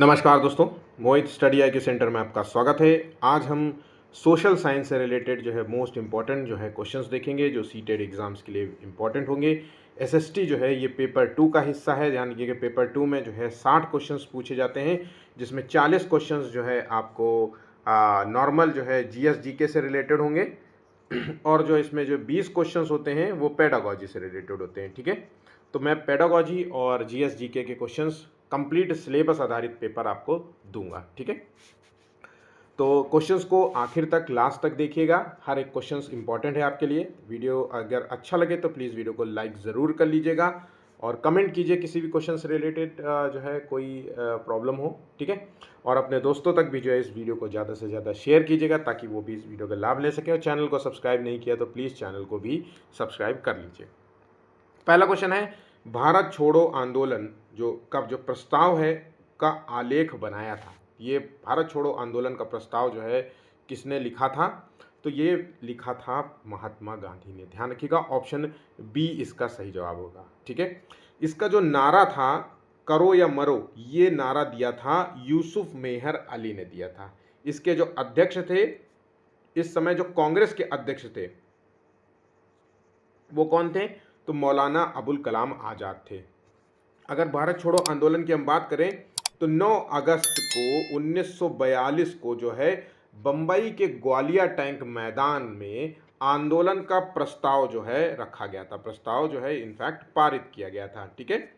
नमस्कार दोस्तों, मोहित स्टडी आई के सेंटर में आपका स्वागत है। आज हम सोशल साइंस से रिलेटेड जो है मोस्ट इम्पॉर्टेंट जो है क्वेश्चंस देखेंगे जो सीटेड एग्जाम्स के लिए इम्पॉर्टेंट होंगे। एसएसटी जो है ये पेपर 2 का हिस्सा है। ध्यान रखिए कि पेपर 2 में जो है 60 क्वेश्चंस पूछे जाते हैं, जिसमें 40 क्वेश्चंस जो है आपको नॉर्मल जो है जीएस जीके से रिलेटेड होंगे और जो इसमें जो 20 क्वेश्चंस होते हैं वो पेडागोजी से रिलेटेड होते हैं। ठीक है, तो मैं पेडागोजी और जीएस जीके के क्वेश्चंस कंप्लीट सिलेबस आधारित पेपर आपको दूंगा। ठीक है, तो क्वेश्चंस को आखिर तक लास्ट तक देखिएगा। हर एक क्वेश्चंस इंपॉर्टेंट है आपके लिए। वीडियो अगर अच्छा लगे तो प्लीज़ वीडियो को लाइक ज़रूर कर लीजिएगा और कमेंट कीजिए किसी भी क्वेश्चन से रिलेटेड जो है कोई प्रॉब्लम हो। ठीक है, और अपने दोस्तों तक भी जो है इस वीडियो को ज़्यादा से ज़्यादा शेयर कीजिएगा ताकि वो भी इस वीडियो का लाभ ले सके। और चैनल को सब्सक्राइब नहीं किया तो प्लीज़ चैनल को भी सब्सक्राइब कर लीजिए। पहला क्वेश्चन है, भारत छोड़ो आंदोलन जो प्रस्ताव है का आलेख बनाया था। ये भारत छोड़ो आंदोलन का प्रस्ताव जो है किसने लिखा था? तो ये लिखा था महात्मा गांधी ने। ध्यान रखिएगा, ऑप्शन बी इसका सही जवाब होगा। ठीक है, इसका जो नारा था करो या मरो, ये नारा दिया था यूसुफ मेहर अली ने दिया था। इसके जो अध्यक्ष थे इस समय, जो कांग्रेस के अध्यक्ष थे, वो कौन थे? तो मौलाना अबुल कलाम आज़ाद थे। अगर भारत छोड़ो आंदोलन की हम बात करें तो 9 अगस्त को 1942 को जो है बम्बई के ग्वालियर टैंक मैदान में आंदोलन का प्रस्ताव जो है रखा गया था। प्रस्ताव जो है इनफैक्ट पारित किया गया था। ठीक है,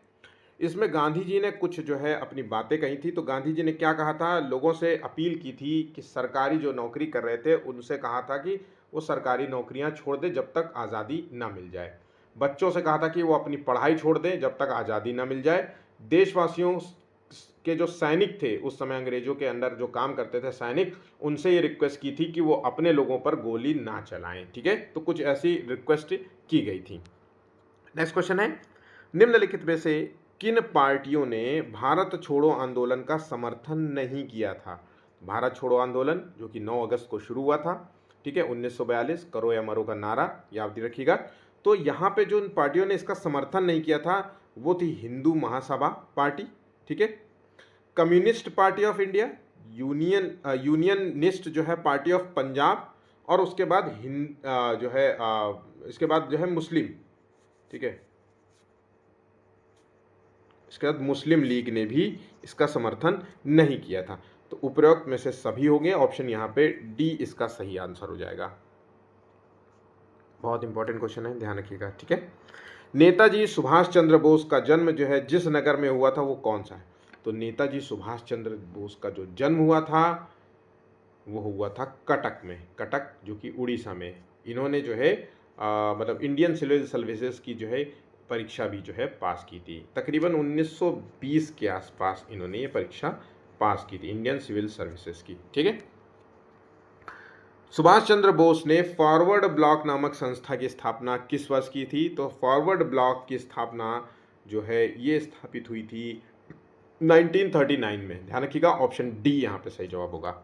इसमें गांधी जी ने कुछ जो है अपनी बातें कही थी। तो गांधी जी ने क्या कहा था? लोगों से अपील की थी कि सरकारी जो नौकरी कर रहे थे उनसे कहा था कि वो सरकारी नौकरियां छोड़ दे जब तक आज़ादी ना मिल जाए। बच्चों से कहा था कि वो अपनी पढ़ाई छोड़ दें जब तक आज़ादी ना मिल जाए। देशवासियों के जो सैनिक थे उस समय अंग्रेजों के अंदर जो काम करते थे सैनिक, उनसे ये रिक्वेस्ट की थी कि वो अपने लोगों पर गोली ना चलाएं। ठीक है, तो कुछ ऐसी रिक्वेस्ट की गई थी। नेक्स्ट क्वेश्चन है, निम्नलिखित में से किन पार्टियों ने भारत छोड़ो आंदोलन का समर्थन नहीं किया था? भारत छोड़ो आंदोलन जो कि 9 अगस्त को शुरू हुआ था। ठीक है, 1942 करो या मरो का नारा याद रखिएगा। तो यहाँ पे जो इन पार्टियों ने इसका समर्थन नहीं किया था वो थी हिंदू महासभा पार्टी। ठीक है, communist party of India, unionist जो है पार्टी ऑफ पंजाब, और उसके बाद जो है इसके बाद जो है मुस्लिम। ठीक है, इसके बाद मुस्लिम लीग ने भी इसका समर्थन नहीं किया था। तो उपरोक्त में से सभी हो गए। ऑप्शन यहाँ पे डी इसका सही आंसर हो जाएगा। बहुत इंपॉर्टेंट क्वेश्चन है, ध्यान रखिएगा। ठीक है, नेताजी सुभाष चंद्र बोस का जन्म जो है जिस नगर में हुआ था वो कौन सा है? तो नेताजी सुभाष चंद्र बोस का जो जन्म हुआ था वो हुआ था कटक में। कटक जो कि उड़ीसा में। इन्होंने जो है मतलब इंडियन सिविल सर्विसेज की जो है परीक्षा भी जो है पास की थी। तकरीबन 1920 के आसपास इन्होंने ये परीक्षा पास की थी, इंडियन सिविल सर्विसेज की। ठीक है, सुभाष चंद्र बोस ने फॉरवर्ड ब्लॉक नामक संस्था की स्थापना किस वर्ष की थी? तो फॉरवर्ड ब्लॉक की स्थापना जो है ये स्थापित हुई थी 1939 में। ध्यान रखिएगा, ऑप्शन डी यहाँ पे सही जवाब होगा।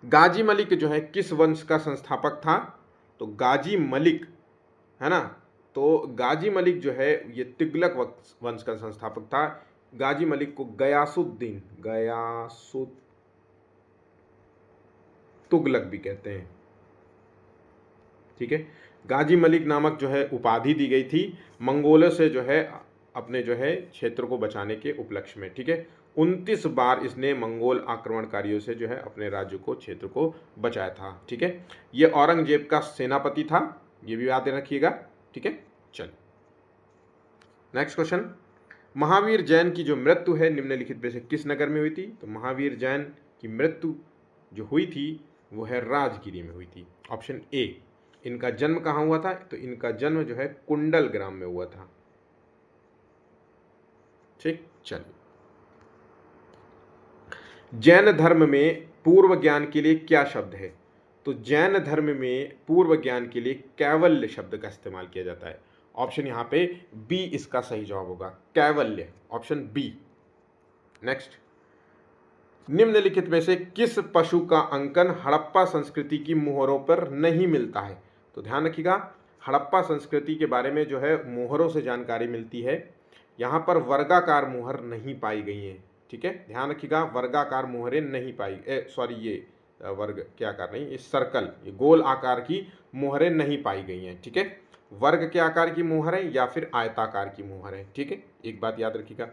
गाजी मलिक जो है किस वंश का संस्थापक था? तो गाजी मलिक है ना, तो गाजी मलिक जो है ये तुगलक वंश का संस्थापक था। गाजी मलिक को गयासुद्दीन तुगलक भी कहते हैं। ठीक है, गाजी मलिक नामक जो है उपाधि दी गई थी मंगोलों से जो है अपने जो है क्षेत्र को बचाने के उपलक्ष्य में। ठीक है, 29 बार इसने मंगोल आक्रमणकारियों से जो है अपने राज्य को क्षेत्र को बचाया था। ठीक है, ये औरंगजेब का सेनापति था, ये भी याद रखिएगा। ठीक है, चलिए नेक्स्ट क्वेश्चन, महावीर जैन की जो मृत्यु है निम्नलिखित में से किस नगर में हुई थी? तो महावीर जैन की मृत्यु जो हुई थी वो है राजगिरी में हुई थी। Option A. इनका जन्म कहाँ हुआ था? तो इनका जन्म जो है कुंडल ग्राम में हुआ था। ठीक, चलिए जैन धर्म में पूर्व ज्ञान के लिए क्या शब्द है? तो जैन धर्म में पूर्व ज्ञान के लिए कैवल्य शब्द का इस्तेमाल किया जाता है। ऑप्शन यहाँ पे बी इसका सही जवाब होगा, कैवल्य, ऑप्शन बी। नेक्स्ट, निम्नलिखित में से किस पशु का अंकन हड़प्पा संस्कृति की मोहरों पर नहीं मिलता है? तो ध्यान रखिएगा, हड़प्पा संस्कृति के बारे में जो है मोहरों से जानकारी मिलती है। यहाँ पर वर्गाकार मोहर नहीं पाई गई हैं। ठीक है, ध्यान रखिएगा। वर्गाकार मोहरें नहीं पाई, सॉरी ये वर्ग के आकार नहीं, इस सर्कल, ये गोल आकार की मोहरें नहीं पाई गई हैं। ठीक है, वर्ग के आकार की मोहरें या फिर आयताकार की मोहरें। ठीक है, एक बात याद रखिएगा।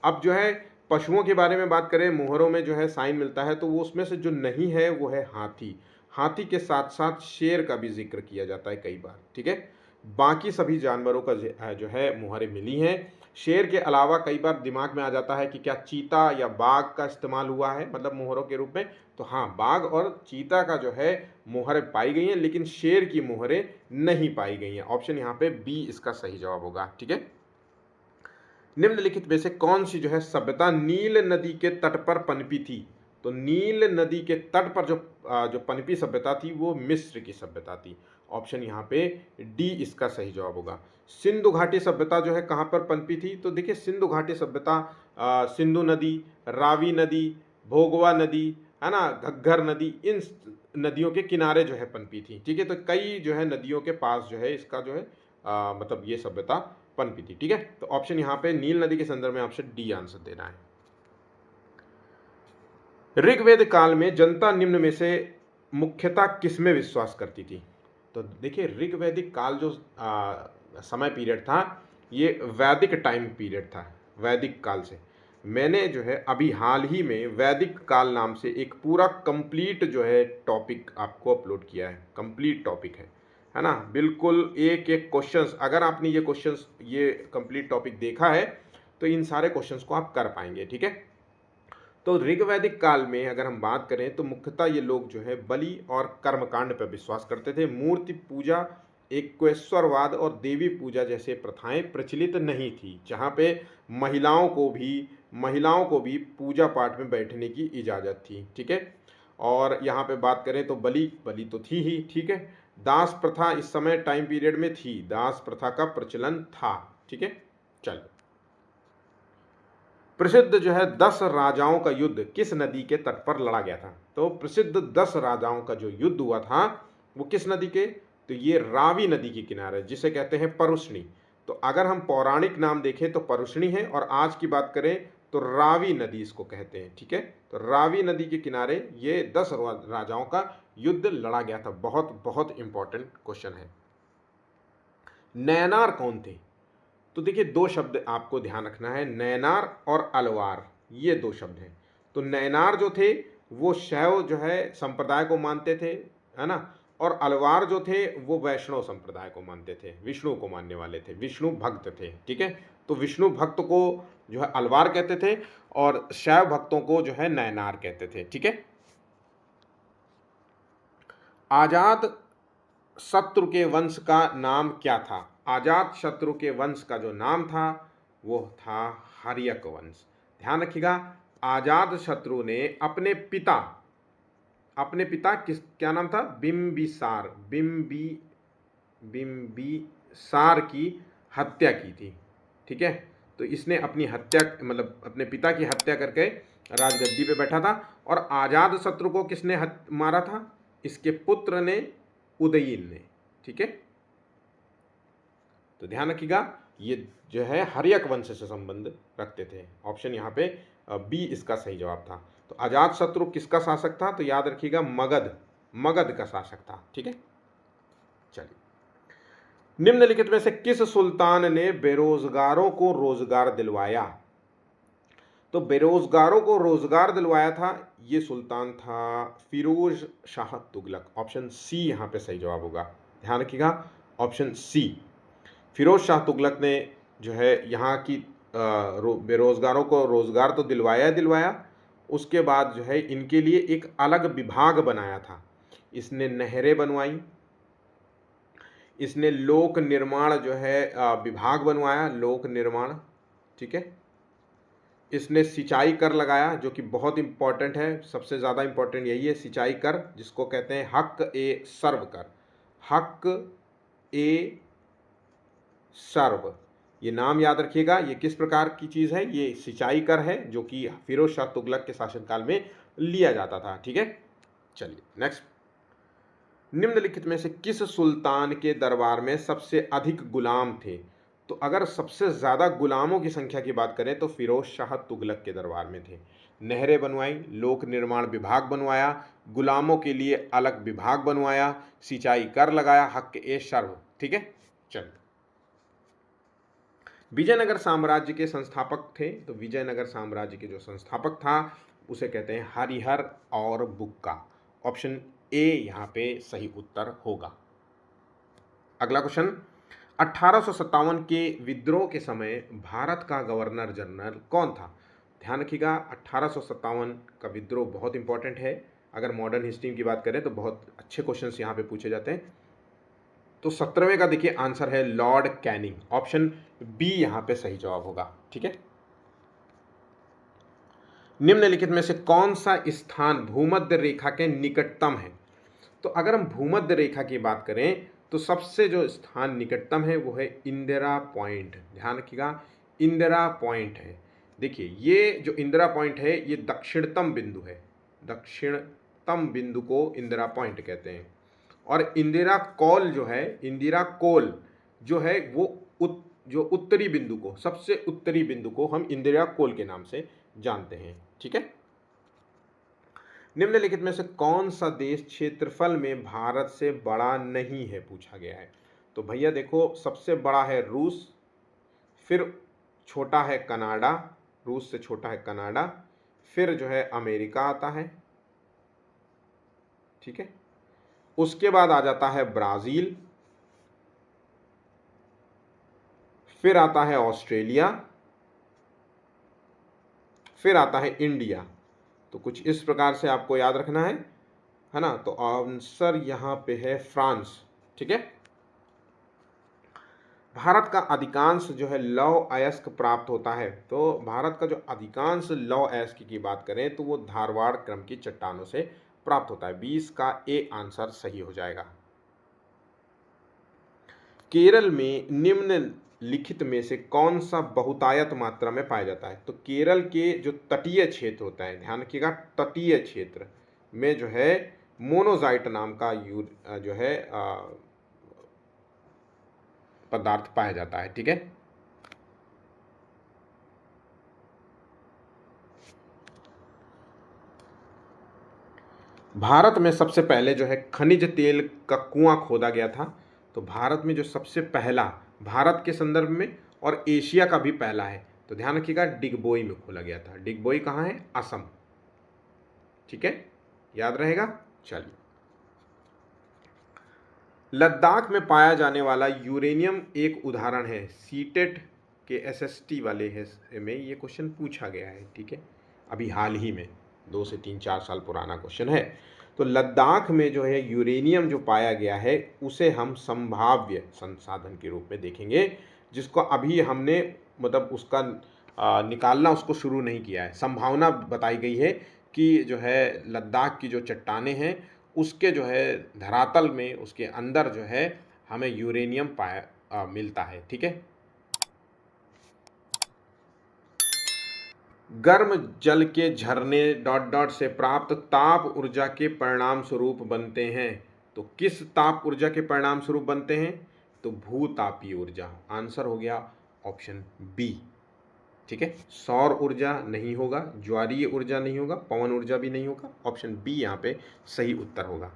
अब जो है पशुओं के बारे में बात करें, मोहरों में जो है साइन मिलता है, तो वो उसमें से जो नहीं है वो है हाथी। हाथी के साथ साथ शेर का भी जिक्र किया जाता है कई बार। ठीक है, बाकी सभी जानवरों का जो है मोहरें मिली हैं। शेर के अलावा कई बार दिमाग में आ जाता है कि क्या चीता या बाघ का इस्तेमाल हुआ है मतलब मोहरों के रूप में, तो हाँ, बाघ और चीता का जो है मोहरें पाई गई हैं, लेकिन शेर की मोहरें नहीं पाई गई हैं। ऑप्शन यहाँ पे बी इसका सही जवाब होगा। ठीक है, निम्नलिखित में से कौन सी जो है सभ्यता नील नदी के तट पर पनपी थी? तो नील नदी के तट पर जो पनपी सभ्यता थी वो मिस्र की सभ्यता थी। ऑप्शन यहाँ पे डी इसका सही जवाब होगा। सिंधु घाटी सभ्यता जो है कहाँ पर पनपी थी? तो देखिए, सिंधु घाटी सभ्यता सिंधु नदी, रावी नदी, भोगवा नदी, है ना, घग्गर नदी, इन नदियों के किनारे जो है पनपी थी। ठीक है, तो कई जो है नदियों के पास जो है इसका जो है मतलब ये सभ्यता पनपी थी। ठीक है, तो ऑप्शन यहाँ पे नील नदी के संदर्भ में ऑप्शन डी आंसर देना है। ऋग्वेद काल में जनता निम्न में से मुख्यतः किसमें विश्वास करती थी? तो देखिए, ऋग्वैदिक काल जो समय पीरियड था, ये वैदिक टाइम पीरियड था। वैदिक काल से मैंने जो है अभी हाल ही में वैदिक काल नाम से एक पूरा कंप्लीट जो है टॉपिक आपको अपलोड किया है। कंप्लीट टॉपिक है ना, बिल्कुल एक एक क्वेश्चंस, अगर आपने ये कंप्लीट टॉपिक देखा है तो इन सारे क्वेश्चंस को आप कर पाएंगे। ठीक है, तो ऋग्वैदिक काल में अगर हम बात करें तो मुख्यतः ये लोग जो है बलि और कर्मकांड पर विश्वास करते थे। मूर्ति पूजा, एकेश्वरवाद और देवी पूजा जैसे प्रथाएं प्रचलित नहीं थी, जहाँ पे महिलाओं को भी पूजा पाठ में बैठने की इजाज़त थी। ठीक है, और यहाँ पे बात करें तो बलि तो थी ही। ठीक है, दास प्रथा इस समय टाइम पीरियड में थी, दास प्रथा का प्रचलन था। ठीक है, चलो, प्रसिद्ध जो है 10 राजाओं का युद्ध किस नदी के तट पर लड़ा गया था? तो प्रसिद्ध 10 राजाओं का जो युद्ध हुआ था वो किस नदी के? तो ये रावी नदी के किनारे, जिसे कहते हैं परुष्णी। तो अगर हम पौराणिक नाम देखें तो परुष्णी है, और आज की बात करें तो रावी नदी इसको कहते हैं। ठीक है, तो रावी नदी के किनारे ये 10 राजाओं का युद्ध लड़ा गया था। बहुत बहुत इंपॉर्टेंट क्वेश्चन है। नैनार कौन थे? तो देखिए, दो शब्द आपको ध्यान रखना है, नैनार और अलवार, ये दो शब्द हैं। तो नैनार जो थे वो शैव जो है संप्रदाय को मानते थे, है ना, और अलवार जो थे वो वैष्णव संप्रदाय को मानते थे, विष्णु को मानने वाले थे, विष्णु भक्त थे। ठीक है, तो विष्णु भक्त को जो है अलवार कहते थे और शैव भक्तों को जो है नैनार कहते थे। ठीक है, आजाद शत्रु के वंश का नाम क्या था? आजाद शत्रु के वंश का जो नाम था वो था हर्यक वंश। ध्यान रखिएगा, आजाद शत्रु ने अपने पिता क्या नाम था? बिम्बिसार की हत्या की थी। ठीक है, तो इसने अपनी हत्या मतलब अपने पिता की हत्या करके राजगद्दी पे बैठा था। और आजाद शत्रु को किसने मारा था? इसके पुत्र ने, उदयीन ने। ठीक है, तो ध्यान रखिएगा, ये जो है हर्यक वंश से संबंध रखते थे। ऑप्शन यहाँ पे बी इसका सही जवाब था। तो अजात शत्रु किसका शासक था? तो याद रखिएगा, मगध का शासक था। ठीक है, चलिए, निम्नलिखित में से किस सुल्तान ने बेरोजगारों को रोजगार दिलवाया? तो बेरोजगारों को रोजगार दिलवाया था, ये सुल्तान था फिरोज शाह तुगलक। ऑप्शन सी यहाँ पे सही जवाब होगा। ध्यान रखिएगा, ऑप्शन सी, फिरोज शाह तुगलक ने जो है यहाँ की बेरोजगारों को रोजगार तो दिलवाया, उसके बाद जो है इनके लिए एक अलग विभाग बनाया था। इसने नहरें बनवाई, इसने लोक निर्माण जो है विभाग बनवाया, लोक निर्माण। ठीक है, इसने सिंचाई कर लगाया, जो कि बहुत इंपॉर्टेंट है, सबसे ज़्यादा इंपॉर्टेंट यही है, सिंचाई कर, जिसको कहते हैं हक ए सर्व कर। हक ए सर्व, ये नाम याद रखिएगा। ये किस प्रकार की चीज़ है? ये सिंचाई कर है, जो कि फिरोज शाह तुगलक के शासनकाल में लिया जाता था। ठीक है, चलिए नेक्स्ट, निम्नलिखित में से किस सुल्तान के दरबार में सबसे अधिक गुलाम थे? तो अगर सबसे ज़्यादा गुलामों की संख्या की बात करें तो फिरोज शाह तुगलक के दरबार में थे। नहरें बनवाई, लोक निर्माण विभाग बनवाया, गुलामों के लिए अलग विभाग बनवाया, सिंचाई कर लगाया, हक ए सर्व। ठीक है, चल। विजयनगर साम्राज्य के संस्थापक थे, तो विजयनगर साम्राज्य के जो संस्थापक था उसे कहते हैं हरिहर और बुक्का। ऑप्शन ए यहाँ पे सही उत्तर होगा। अगला क्वेश्चन, 1857 के विद्रोह के समय भारत का गवर्नर जनरल कौन था? ध्यान रखिएगा, 1857 का विद्रोह बहुत इंपॉर्टेंट है। अगर मॉडर्न हिस्ट्री की बात करें तो बहुत अच्छे क्वेश्चंस यहाँ पे पूछे जाते हैं। तो 17वें का देखिए आंसर है लॉर्ड कैनिंग। ऑप्शन बी यहाँ पे सही जवाब होगा। ठीक है, निम्नलिखित में से कौन सा स्थान भूमध्य रेखा के निकटतम है? तो अगर हम भूमध्य रेखा की बात करें तो सबसे जो स्थान निकटतम है वो है इंदिरा पॉइंट। ध्यान रखिएगा, इंदिरा पॉइंट है। देखिए ये जो इंदिरा पॉइंट है ये दक्षिणतम बिंदु है, दक्षिणतम बिंदु को इंदिरा पॉइंट कहते हैं। और इंदिरा कॉल जो है, इंदिरा कोल जो है वो जो उत्तरी बिंदु को, सबसे उत्तरी बिंदु को हम इंदिरा कोल के नाम से जानते हैं। ठीक है, निम्नलिखित में से कौन सा देश क्षेत्रफल में भारत से बड़ा नहीं है पूछा गया है? तो भैया देखो, सबसे बड़ा है रूस, फिर छोटा है कनाडा, रूस से छोटा है कनाडा, फिर जो है अमेरिका आता है। ठीक है, उसके बाद आ जाता है ब्राज़ील, फिर आता है ऑस्ट्रेलिया, फिर आता है इंडिया। तो कुछ इस प्रकार से आपको याद रखना है ना। तो आंसर यहाँ पे है फ्रांस। ठीक है, भारत का अधिकांश जो है लौह अयस्क प्राप्त होता है। तो भारत का जो अधिकांश लौह अयस्क की बात करें तो वो धारवाड़ क्रम की चट्टानों से प्राप्त होता है। 20 का ए आंसर सही हो जाएगा। केरल में निम्नलिखित में से कौन सा बहुतायत मात्रा में पाया जाता है? तो केरल के जो तटीय क्षेत्र होता है, ध्यान रखिएगा, तटीय क्षेत्र में जो है मोनोजाइट नाम का जो है पदार्थ पाया जाता है। ठीक है, भारत में सबसे पहले जो है खनिज तेल का कुआं खोदा गया था। तो भारत में जो सबसे पहला, भारत के संदर्भ में और एशिया का भी पहला है, तो ध्यान रखिएगा डिगबोई में खोला गया था। डिगबोई कहाँ है? असम। ठीक है, याद रहेगा। चलिए, लद्दाख में पाया जाने वाला यूरेनियम एक उदाहरण है। सीटेट के एसएसटी वाले में ये क्वेश्चन पूछा गया है। ठीक है, अभी हाल ही में 2 से 3-4 साल पुराना क्वेश्चन है। तो लद्दाख में जो है यूरेनियम जो पाया गया है उसे हम संभाव्य संसाधन के रूप में देखेंगे, जिसको अभी हमने मतलब उसका निकालना उसको शुरू नहीं किया है। संभावना बताई गई है कि जो है लद्दाख की जो चट्टानें हैं उसके जो है धरातल में, उसके अंदर जो है हमें यूरेनियम मिलता है। ठीक है, गर्म जल के झरने डॉट डॉट से प्राप्त ताप ऊर्जा के परिणाम स्वरूप बनते हैं। तो किस ताप ऊर्जा के परिणाम स्वरूप बनते हैं? तो भूतापीय ऊर्जा। आंसर हो गया ऑप्शन बी। ठीक है, सौर ऊर्जा नहीं होगा, ज्वारीय ऊर्जा नहीं होगा, पवन ऊर्जा भी नहीं होगा। ऑप्शन बी यहाँ पे सही उत्तर होगा।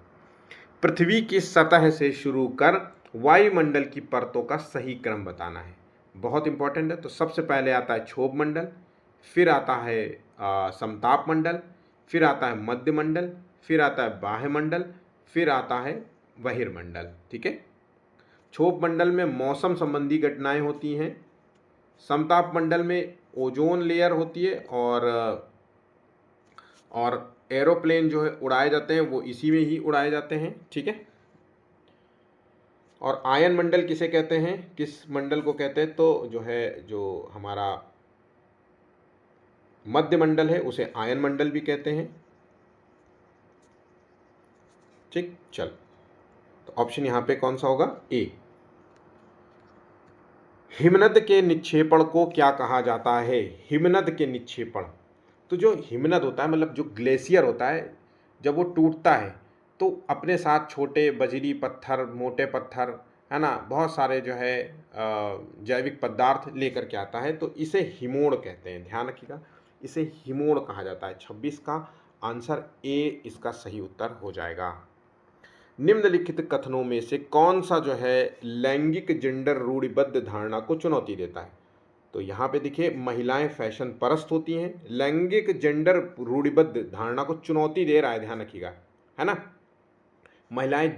पृथ्वी की सतह से शुरू कर वायुमंडल की परतों का सही क्रम बताना है, बहुत इंपॉर्टेंट है। तो सबसे पहले आता है क्षोभ मंडल, फिर आता है समताप मंडल, फिर आता है मध्य मंडल, फिर आता है बाह्य मंडल, फिर आता है बहिर्मंडल। ठीक है, क्षोभ मंडल में मौसम संबंधी घटनाएं होती हैं, समताप मंडल में ओजोन लेयर होती है, और एरोप्लेन जो है उड़ाए जाते हैं वो इसी में ही उड़ाए जाते हैं। ठीक है, और आयन मंडल किसे कहते हैं, किस मंडल को कहते हैं? तो जो है जो हमारा मध्य मंडल है उसे आयन मंडल भी कहते हैं। ठीक, चल, तो ऑप्शन यहां पे कौन सा होगा? ए। हिमनद के निक्षेपण को क्या कहा जाता है? हिमनद के निक्षेपण, तो जो हिमनद होता है मतलब जो ग्लेशियर होता है, जब वो टूटता है तो अपने साथ छोटे बजरी पत्थर, मोटे पत्थर है ना, बहुत सारे जो है जैविक पदार्थ लेकर के आता है, तो इसे हिमोड़ कहते हैं, ध्यान रखिएगा, इसे हिमोड़ कहा जाता है। 26 का आंसर ए इसका सही उत्तर हो जाएगा। निम्नलिखित कथनों में से कौन सा जो है लैंगिक जेंडर रूढ़िबद्ध धारणा को चुनौती देता है? तो यहाँ पे देखिए, महिलाएं फैशन परस्त होती हैं, लैंगिक जेंडर रूढ़िबद्ध धारणा को चुनौती दे रहा है, ध्यान रखिएगा, है ना। महिलाएं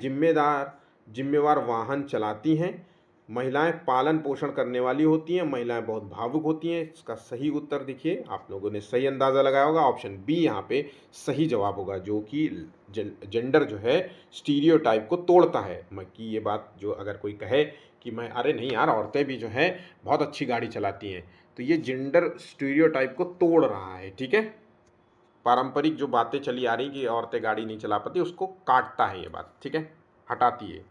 जिम्मेवार वाहन चलाती हैं, महिलाएं पालन पोषण करने वाली होती हैं, महिलाएं बहुत भावुक होती हैं। इसका सही उत्तर देखिए, आप लोगों ने सही अंदाज़ा लगाया होगा, ऑप्शन बी यहाँ पे सही जवाब होगा, जो कि जेंडर जो है स्टीरियोटाइप को तोड़ता है। मैं कि ये बात जो अगर कोई कहे कि मैं अरे नहीं यार, औरतें भी जो है बहुत अच्छी गाड़ी चलाती हैं, तो ये जेंडर स्टीरियोटाइप को तोड़ रहा है, ठीक है। पारंपरिक जो बातें चली आ रही कि औरतें गाड़ी नहीं चला पाती, उसको काटता है ये बात, ठीक है, हटाती है।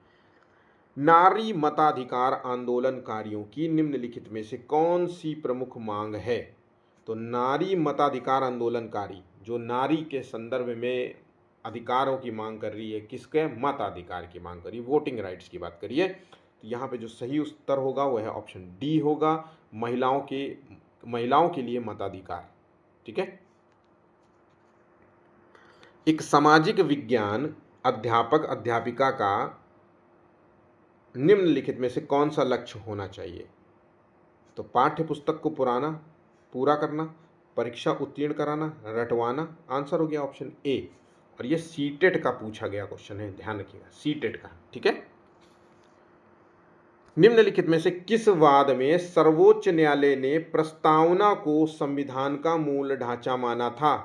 नारी मताधिकार आंदोलनकारियों की निम्नलिखित में से कौन सी प्रमुख मांग है? तो नारी मताधिकार आंदोलनकारी जो नारी के संदर्भ में अधिकारों की मांग कर रही है, किसके? मताधिकार की मांग कर रही है, वोटिंग राइट्स की बात करिए। तो यहाँ पे जो सही उत्तर होगा वह है ऑप्शन डी होगा, महिलाओं के लिए मताधिकार, ठीक है। एक सामाजिक विज्ञान अध्यापक अध्यापिका का निम्नलिखित में से कौन सा लक्ष्य होना चाहिए? तो पाठ्य पुस्तक को पूरा करना, परीक्षा उत्तीर्ण कराना, रटवाना। आंसर हो गया ऑप्शन ए, और ये सीटेट का पूछा गया क्वेश्चन है, ध्यान रखिएगा, सीटेट का, ठीक है। निम्नलिखित में से किस वाद में सर्वोच्च न्यायालय ने प्रस्तावना को संविधान का मूल ढांचा माना था?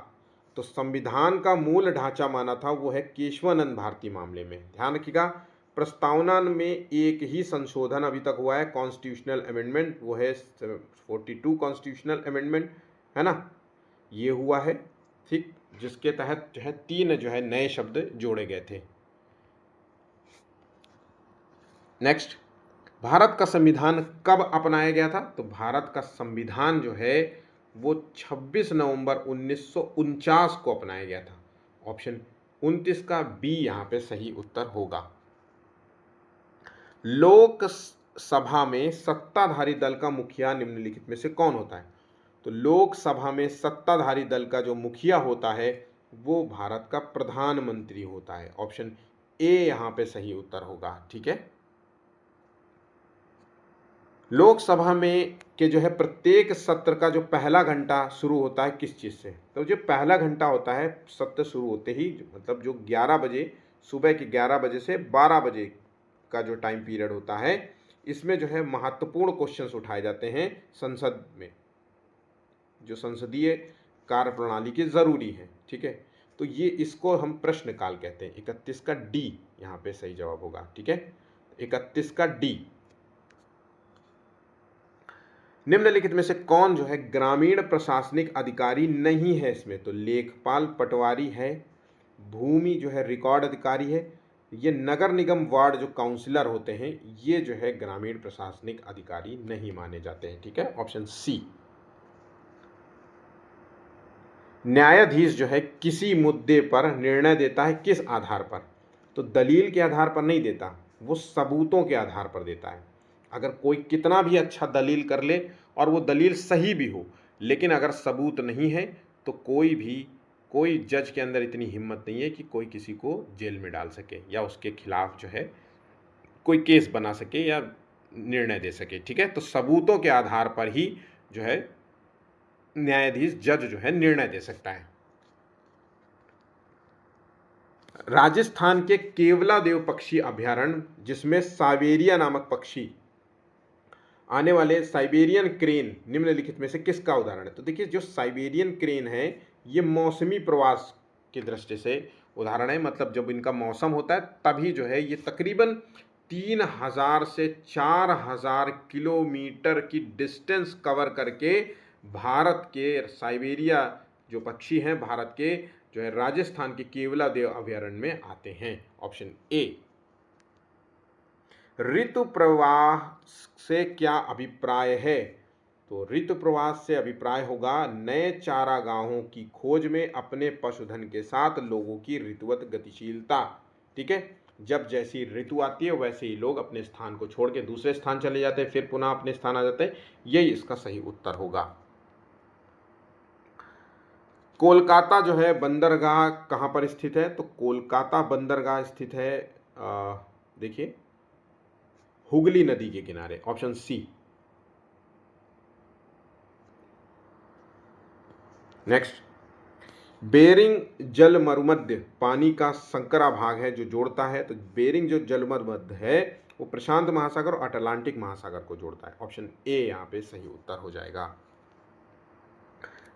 तो संविधान का मूल ढांचा माना था वो है केशवानंद भारती मामले में, ध्यान रखिएगा। प्रस्तावना में एक ही संशोधन अभी तक हुआ है, कॉन्स्टिट्यूशनल अमेंडमेंट, वो है 42 कॉन्स्टिट्यूशनल अमेंडमेंट, है ना, ये हुआ है, ठीक, जिसके तहत जो है 3 जो है नए शब्द जोड़े गए थे। नेक्स्ट, भारत का संविधान कब अपनाया गया था? तो भारत का संविधान जो है वो 26 नवंबर 1949 को अपनाया गया था। ऑप्शन 29 का बी यहाँ पे सही उत्तर होगा। लोक सभा में सत्ताधारी दल का मुखिया निम्नलिखित में से कौन होता है? तो लोकसभा में सत्ताधारी दल का जो मुखिया होता है वो भारत का प्रधानमंत्री होता है। ऑप्शन ए यहाँ पे सही उत्तर होगा, ठीक है। लोकसभा में के जो है प्रत्येक सत्र का जो पहला घंटा शुरू होता है किस चीज़ से? तो जो पहला घंटा होता है सत्र शुरू होते ही, मतलब जो 11 बजे, सुबह के 11 बजे से 12 बजे का जो टाइम पीरियड होता है, इसमें जो है महत्वपूर्ण क्वेश्चंस उठाए जाते हैं संसद में, जो संसदीय कार्य प्रणाली की ज़रूरी है, ठीक है। तो ये इसको हम प्रश्नकाल कहते हैं। 31 का डी यहाँ पे सही जवाब होगा, ठीक है, 31 का डी। निम्नलिखित में से कौन जो है ग्रामीण प्रशासनिक अधिकारी नहीं है इसमें? तो लेखपाल पटवारी है, भूमि जो है रिकॉर्ड अधिकारी है, ये नगर निगम वार्ड जो काउंसिलर होते हैं ये जो है ग्रामीण प्रशासनिक अधिकारी नहीं माने जाते हैं, ठीक है, ऑप्शन सी। न्यायाधीश जो है किसी मुद्दे पर निर्णय देता है किस आधार पर? तो दलील के आधार पर नहीं देता, वो सबूतों के आधार पर देता है। अगर कोई कितना भी अच्छा दलील कर ले और वो दलील सही भी हो, लेकिन अगर सबूत नहीं है तो कोई जज के अंदर इतनी हिम्मत नहीं है कि कोई किसी को जेल में डाल सके या उसके खिलाफ जो है कोई केस बना सके या निर्णय दे सके, ठीक है। तो सबूतों के आधार पर ही जो है न्यायाधीश, जज जो है निर्णय दे सकता है। राजस्थान के केवलादेव पक्षी अभयारण्य, जिसमें साइबेरिया नामक पक्षी आने वाले साइबेरियन क्रेन निम्नलिखित में से किसका उदाहरण है? तो देखिए, जो साइबेरियन क्रेन है ये मौसमी प्रवास की दृष्टि से उदाहरण है, मतलब जब इनका मौसम होता है तभी जो है ये तकरीबन 3000 से 4000 किलोमीटर की डिस्टेंस कवर करके भारत के साइबेरिया जो पक्षी हैं भारत के जो है राजस्थान के केवलादेव अभयारण्य में आते हैं। Option A. ऋतु प्रवाह से क्या अभिप्राय है? तो ऋतु प्रवाह से अभिप्राय होगा नए चारागाहों की खोज में अपने पशुधन के साथ लोगों की ऋतुवत गतिशीलता, ठीक है। जब जैसी ऋतु आती है वैसे ही लोग अपने स्थान को छोड़ के दूसरे स्थान चले जाते हैं, फिर पुनः अपने स्थान आ जाते हैं। यही इसका सही उत्तर होगा। कोलकाता जो है बंदरगाह कहाँ पर स्थित है? तो कोलकाता बंदरगाह स्थित है देखिए हुगली नदी के किनारे, ऑप्शन सी। नेक्स्ट, बेरिंग जल मरुमध्य पानी का संकरा भाग है जो जोड़ता है। तो बेरिंग जो जल मरुमध्य है वो प्रशांत महासागर और अटलांटिक महासागर को जोड़ता है। ऑप्शन ए यहाँ पे सही उत्तर हो जाएगा।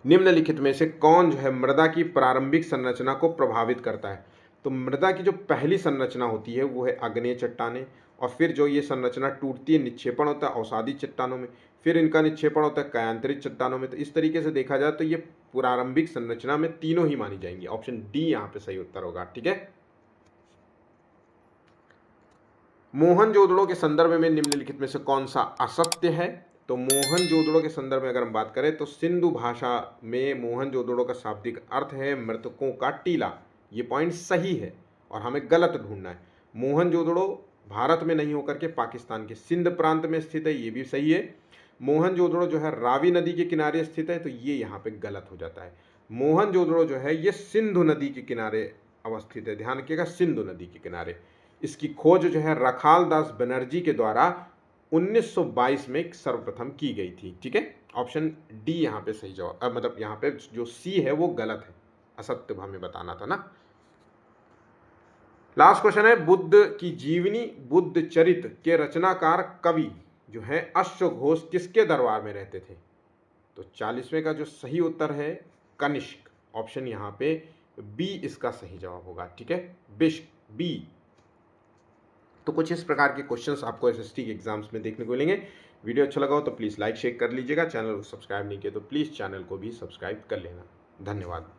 निम्नलिखित में से कौन जो है मृदा की प्रारंभिक संरचना को प्रभावित करता है? तो मृदा की जो पहली संरचना होती है वो है आग्नेय चट्टानें, और फिर जो ये संरचना टूटती है निक्षेपण होता है अवसादी चट्टानों में, फिर इनका निक्षेपण होता है कायांतरित चट्टानों में। तो इस तरीके से देखा जाए तो ये प्रारंभिक संरचना में तीनों ही मानी जाएंगी। ऑप्शन डी यहाँ पे सही उत्तर होगा। ठीक है, मोहनजोदड़ो के संदर्भ में निम्नलिखित में से कौन सा असत्य है? तो मोहनजोदड़ो के संदर्भ में अगर हम बात करें तो सिंधु भाषा में मोहनजोदड़ो का शाब्दिक अर्थ है मृतकों का टीला। ये पॉइंट सही है और हमें गलत ढूंढना है। मोहनजोदड़ो भारत में नहीं होकर के पाकिस्तान के सिंध प्रांत में स्थित है, ये भी सही है। मोहनजोदड़ो जो है रावी नदी के किनारे स्थित है, तो ये यहाँ पे गलत हो जाता है। मोहनजोदड़ो जो है ये सिंधु नदी के किनारे अवस्थित है, ध्यान रखिएगा, सिंधु नदी के किनारे। इसकी खोज जो है रखाल दास बनर्जी के द्वारा 1922 में सर्वप्रथम की गई थी। ठीक है, ऑप्शन डी यहाँ पे सही जवाब, मतलब यहाँ पे जो सी है वो गलत है, असत्य हमें बताना था ना। लास्ट क्वेश्चन है, बुद्ध की जीवनी बुद्ध चरित के रचनाकार कवि जो है अश्वघोष किसके दरबार में रहते थे? तो 40वें का जो सही उत्तर है कनिष्क, ऑप्शन यहाँ पे बी इसका सही जवाब होगा। ठीक है, बिश्क बी। तो कुछ इस प्रकार के क्वेश्चंस आपको एसएसटी के एग्जाम्स में देखने को मिलेंगे। वीडियो अच्छा लगा हो तो प्लीज़ लाइक शेयर कर लीजिएगा। चैनल को सब्सक्राइब नहीं किया तो प्लीज़ चैनल को भी सब्सक्राइब कर लेना। धन्यवाद।